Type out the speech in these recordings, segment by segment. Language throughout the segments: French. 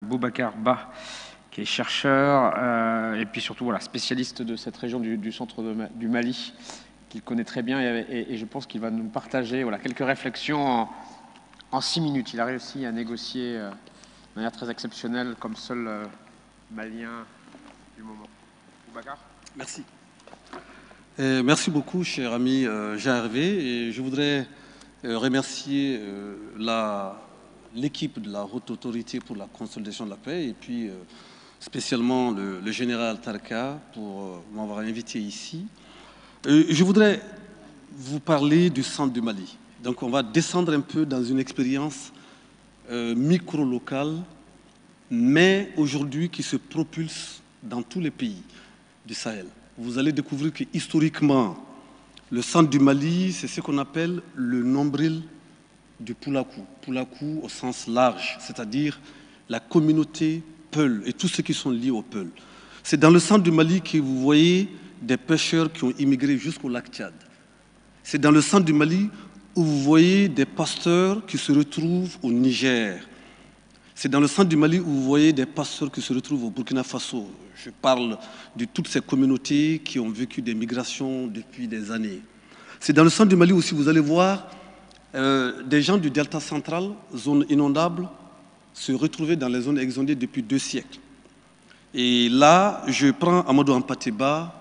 Boubacar Ba, qui est chercheur et puis surtout voilà, spécialiste de cette région du centre du Mali, qu'il connaît très bien et je pense qu'il va nous partager voilà, quelques réflexions en 6 minutes. Il a réussi à négocier de manière très exceptionnelle comme seul Malien du moment. Boubacar ? Merci. Merci beaucoup, cher ami Jean Hervé. Et je voudrais remercier l'équipe de la Haute Autorité pour la consolidation de la paix et puis spécialement le général Tarka pour m'avoir invité ici. Je voudrais vous parler du centre du Mali. Donc on va descendre un peu dans une expérience micro-locale, mais aujourd'hui qui se propulse dans tous les pays du Sahel. Vous allez découvrir que historiquement, le centre du Mali, c'est ce qu'on appelle le nombril du Poulakou. Poulakou au sens large, c'est-à-dire la communauté Peul et tous ceux qui sont liés au Peul. C'est dans le centre du Mali que vous voyez des pêcheurs qui ont immigré jusqu'au lac Tchad. C'est dans le centre du Mali où vous voyez des pasteurs qui se retrouvent au Niger. C'est dans le centre du Mali où vous voyez des pasteurs qui se retrouvent au Burkina Faso. Je parle de toutes ces communautés qui ont vécu des migrations depuis des années. C'est dans le centre du Mali aussi, vous allez voir des gens du delta central, zone inondable, se retrouver dans les zones exondées depuis 2 siècles. Et là, je prends Amadou Hampâté-Bâ,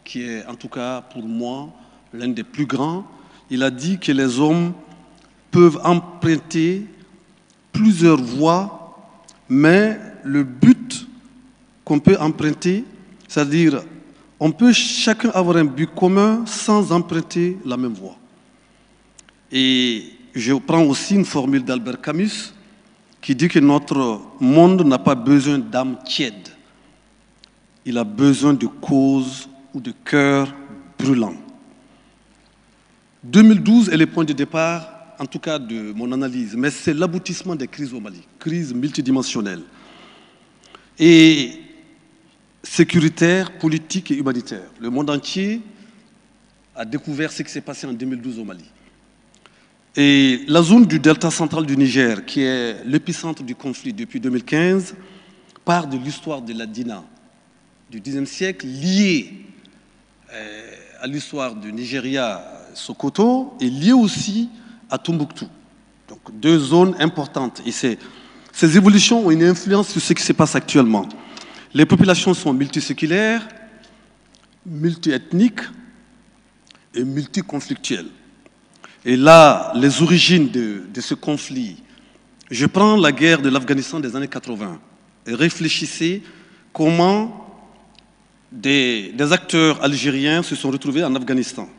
qui est en tout cas pour moi l'un des plus grands. Il a dit que les hommes peuvent emprunter plusieurs voies, mais le but qu'on peut emprunter, c'est-à-dire on peut chacun avoir un but commun sans emprunter la même voie. Et je prends aussi une formule d'Albert Camus qui dit que notre monde n'a pas besoin d'âme tiède. Il a besoin de causes ou de cœurs brûlants. 2012 est le point de départ, en tout cas de mon analyse, mais c'est l'aboutissement des crises au Mali, crises multidimensionnelles et sécuritaires, politiques et humanitaires. Le monde entier a découvert ce qui s'est passé en 2012 au Mali. Et la zone du delta central du Niger, qui est l'épicentre du conflit depuis 2015, part de l'histoire de la Dina du Xe siècle, liée à l'histoire du Nigeria, Sokoto, et liée aussi à Tombouctou. Donc 2 zones importantes. Et ces évolutions ont une influence sur ce qui se passe actuellement. Les populations sont multiséculaires, multiethniques et multiconflictuelles. Et là, les origines de ce conflit, je prends la guerre de l'Afghanistan des années 80 et réfléchissez comment des acteurs algériens se sont retrouvés en Afghanistan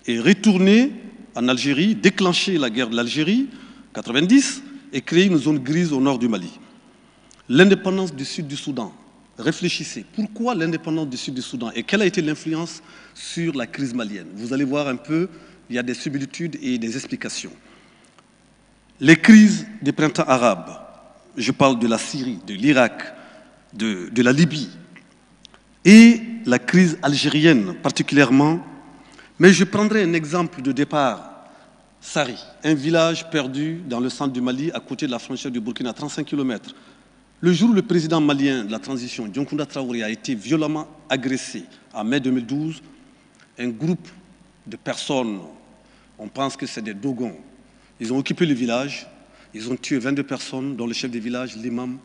et retournés en Algérie, déclencher la guerre de l'Algérie, 90, et créer une zone grise au nord du Mali. L'indépendance du sud du Soudan. Réfléchissez, pourquoi l'indépendance du sud du Soudan et quelle a été l'influence sur la crise malienne? Vous allez voir un peu, il y a des similitudes et des explications. Les crises des printemps arabes, je parle de la Syrie, de l'Irak, de la Libye, et la crise algérienne particulièrement. Mais je prendrai un exemple de départ. Sari, un village perdu dans le centre du Mali, à côté de la frontière du Burkina, 35 km. Le jour où le président malien de la transition, Dioncounda Traoré, a été violemment agressé, en mai 2012, un groupe de personnes, on pense que c'est des Dogons, ils ont occupé le village, ils ont tué 22 personnes, dont le chef du village, l'imam,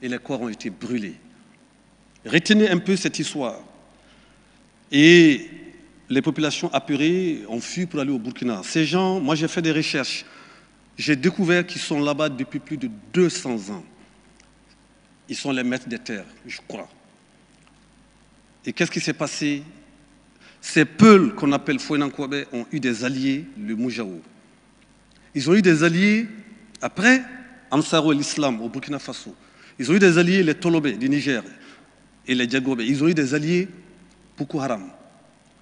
et les corps ont été brûlés. Retenez un peu cette histoire. Et les populations apeurées ont fui pour aller au Burkina. Ces gens, moi j'ai fait des recherches, j'ai découvert qu'ils sont là-bas depuis plus de 200 ans. Ils sont les maîtres des terres, je crois. Et qu'est-ce qui s'est passé? Ces Peuls qu'on appelle Fouenankouabé ont eu des alliés, le Moujao. Ils ont eu des alliés après Ansaro l'Islam au Burkina Faso. Ils ont eu des alliés, les Tolobé du Niger et les Diagobé. Ils ont eu des alliés, Boko Haram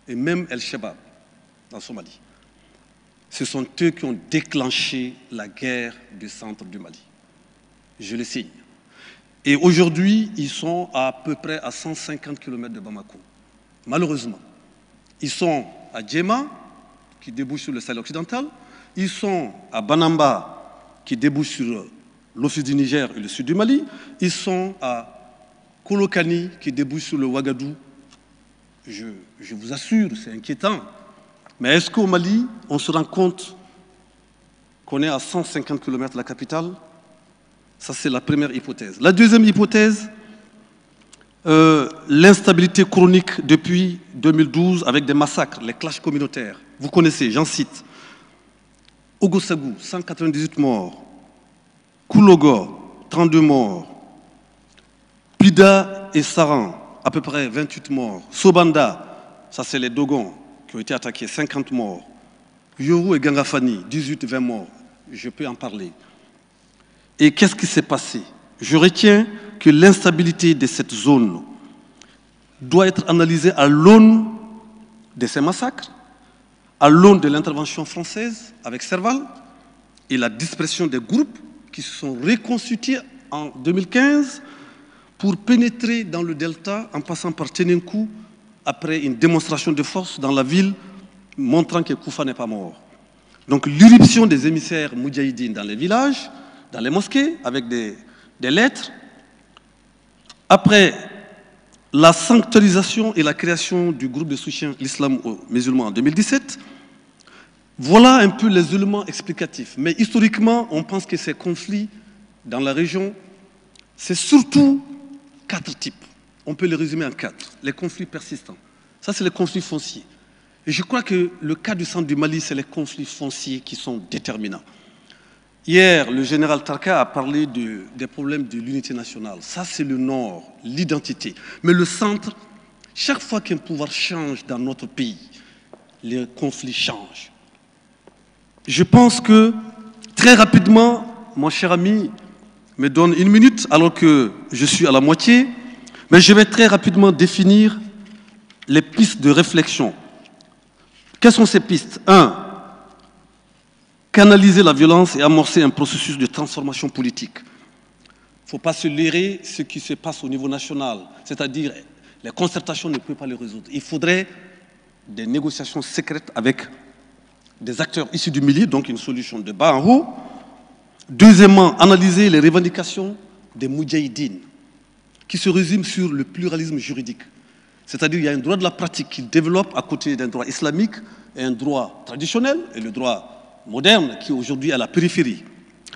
et même El-Shabaab en Somalie. Ce sont eux qui ont déclenché la guerre du centre du Mali. Je le signe. Et aujourd'hui, ils sont à peu près à 150 km de Bamako. Malheureusement, ils sont à Djema, qui débouche sur le Sahel occidental. Ils sont à Banamba, qui débouche sur l'Office du Niger et le sud du Mali. Ils sont à Kolokani qui débouche sur le Ouagadougou. Je vous assure, c'est inquiétant. Mais est-ce qu'au Mali, on se rend compte qu'on est à 150 km de la capitale? Ça, c'est la première hypothèse. La deuxième hypothèse, l'instabilité chronique depuis 2012 avec des massacres, les clashs communautaires. Vous connaissez, j'en cite. Ogosagou, 198 morts. Koulogo, 32 morts. Pida et Saran, à peu près 28 morts. Sobanda, ça c'est les Dogons qui ont été attaqués, 50 morts. Yoru et Gangafani, 18-20 morts. Je peux en parler. Et qu'est-ce qui s'est passé? Je retiens que l'instabilité de cette zone doit être analysée à l'aune de ces massacres, à l'aune de l'intervention française avec Serval et la dispersion des groupes qui se sont reconstitués en 2015 pour pénétrer dans le delta en passant par Tenenkou après une démonstration de force dans la ville montrant que Koufa n'est pas mort. Donc l'irruption des émissaires moudjahidines dans les villages, dans les mosquées, avec des lettres. Après la sanctuarisation et la création du groupe de soutien l'islam musulman en 2017, voilà un peu les éléments explicatifs. Mais historiquement, on pense que ces conflits dans la région, c'est surtout 4 types. On peut les résumer en 4. Les conflits persistants. Ça, c'est les conflits fonciers. Et je crois que le cas du centre du Mali, c'est les conflits fonciers qui sont déterminants. Hier, le général Tarka a parlé des problèmes de l'unité nationale. Ça, c'est le nord, l'identité. Mais le centre, chaque fois qu'un pouvoir change dans notre pays, les conflits changent. Je pense que, très rapidement, mon cher ami me donne 1 minute alors que je suis à la moitié, mais je vais très rapidement définir les pistes de réflexion. Quelles sont ces pistes? 1. Canaliser la violence et amorcer un processus de transformation politique. Il ne faut pas se leurrer ce qui se passe au niveau national, c'est-à-dire les concertations ne peuvent pas les résoudre. Il faudrait des négociations secrètes avec des acteurs issus du milieu, donc une solution de bas en haut. Deuxièmement, analyser les revendications des moudjahidines, qui se résument sur le pluralisme juridique. C'est-à-dire qu'il y a un droit de la pratique qui développe à côté d'un droit islamique et un droit traditionnel, et le droit moderne qui est aujourd'hui à la périphérie.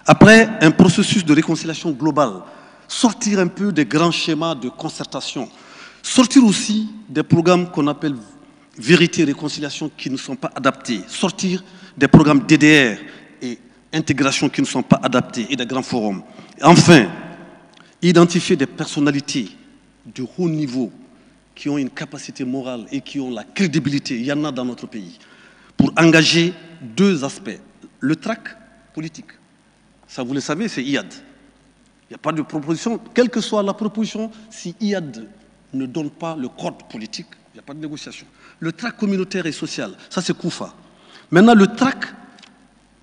Après, un processus de réconciliation globale, sortir un peu des grands schémas de concertation, sortir aussi des programmes qu'on appelle vérité et réconciliation qui ne sont pas adaptés, sortir des programmes DDR et intégration qui ne sont pas adaptés et des grands forums. Enfin, identifier des personnalités de haut niveau qui ont une capacité morale et qui ont la crédibilité, il y en a dans notre pays, pour engager 2 aspects. Le trac politique, ça vous le savez, c'est IAD. Il n'y a pas de proposition, quelle que soit la proposition, si IAD ne donne pas le code politique, il n'y a pas de négociation. Le trac communautaire et social, ça c'est Koufa. Maintenant, le trac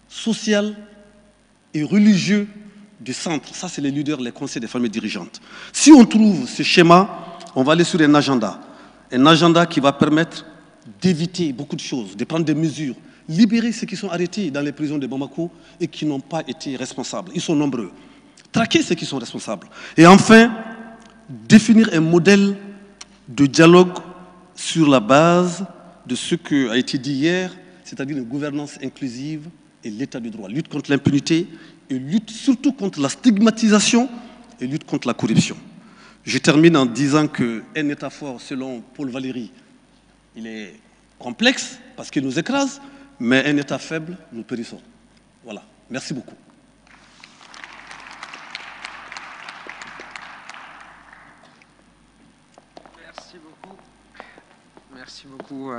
social et religieux du centre, ça c'est les leaders, les conseils des familles dirigeantes. Si on trouve ce schéma, on va aller sur un agenda qui va permettre d'éviter beaucoup de choses, de prendre des mesures, libérer ceux qui sont arrêtés dans les prisons de Bamako et qui n'ont pas été responsables. Ils sont nombreux. Traquer ceux qui sont responsables. Et enfin, définir un modèle de dialogue sur la base de ce qui a été dit hier, c'est-à-dire une gouvernance inclusive et l'état du droit. Lutte contre l'impunité et lutte surtout contre la stigmatisation et lutte contre la corruption. Je termine en disant qu'un État fort, selon Paul Valéry, il est complexe parce qu'il nous écrase, mais un État faible, nous périssons. Voilà. Merci beaucoup. Merci beaucoup,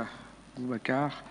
Boubacar.